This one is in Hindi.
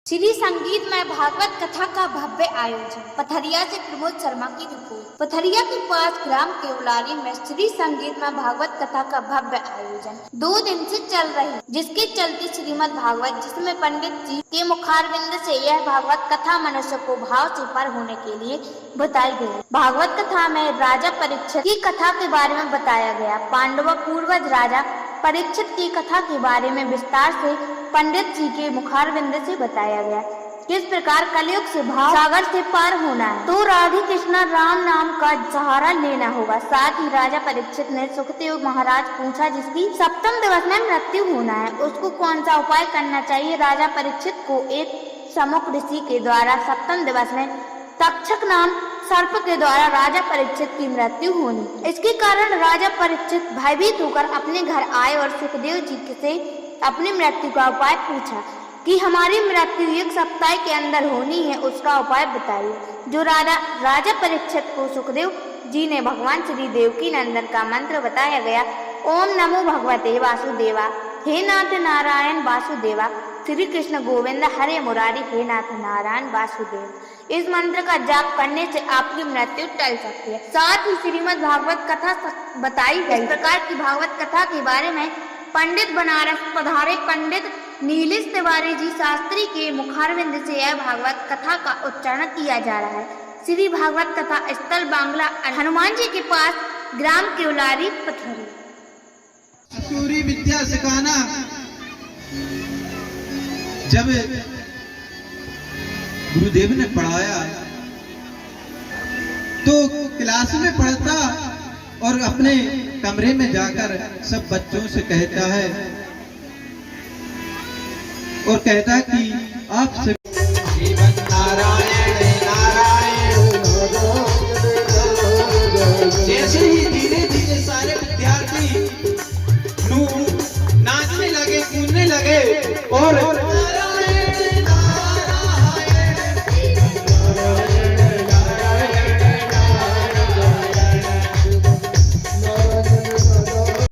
श्री संगीतमय भागवत कथा का भव्य आयोजन। पथरिया से प्रमोद शर्मा की रिपोर्ट। पथरिया के पास ग्राम केवलारी में श्री संगीतमय भागवत कथा का भव्य आयोजन 2 दिन से चल रही, जिसके चलते श्रीमद् भागवत, जिसमें पंडित जी के मुखारविंद से यह भागवत कथा मनुष्य को भाव से पर होने के लिए बताई गई। भागवत कथा में राजा परीक्षित की कथा के बारे में बताया गया। पांडव पूर्वज राजा परीक्षित की कथा के बारे में विस्तार से पंडित जी के मुखारविंद से बताया गया। किस प्रकार कलयुग से भाव सागर से पार होना है, तो राधे कृष्ण राम नाम का सहारा लेना होगा। साथ ही राजा परीक्षित ने सुखदेव महाराज पूछा, जिसकी सप्तम दिवस में मृत्यु होना है, उसको कौन सा उपाय करना चाहिए। राजा परीक्षित को एक समुख ऋषि के द्वारा सप्तम दिवस में तक्षक नाम सर्प के द्वारा राजा परीक्षित की मृत्यु होनी। इसके कारण राजा परीक्षित भयभीत होकर अपने घर आए और सुखदेव जी से अपनी मृत्यु का उपाय पूछा कि हमारी मृत्यु 1 सप्ताह के अंदर होनी है, उसका उपाय बताइए। जो राजा परीक्षित को सुखदेव जी ने भगवान श्री देवकी नंदन का मंत्र बताया गया, ओम नमो भगवते वासुदेवा, हे नाथ नारायण वासुदेवा, श्री कृष्ण गोविंद हरे मुरारी, हे नाथ नारायण वासुदेव। इस मंत्र का जाप करने से आपकी मृत्यु टल सकती है। साथ ही श्रीमद् भागवत कथा बताई गई। इस प्रकार की भागवत कथा के बारे में पंडित बनारस पधारे पंडित नीलेश तिवारी जी शास्त्री के मुखारविंद से यह भागवत कथा का उच्चारण किया जा रहा है। श्री भागवत कथा स्थल बांग्ला हनुमान जी के पास, ग्राम केवलारी, पथरी। पूरी विद्या सिखाना। जब गुरुदेव ने पढ़ाया तो क्लास में पढ़ता और अपने कमरे में जाकर सब बच्चों से कहता है और कहता कि आप श्रीमन नारायण नारायण। जैसे ही धीरे धीरे सारे विद्यार्थी नाचने लगे, कूदने लगे और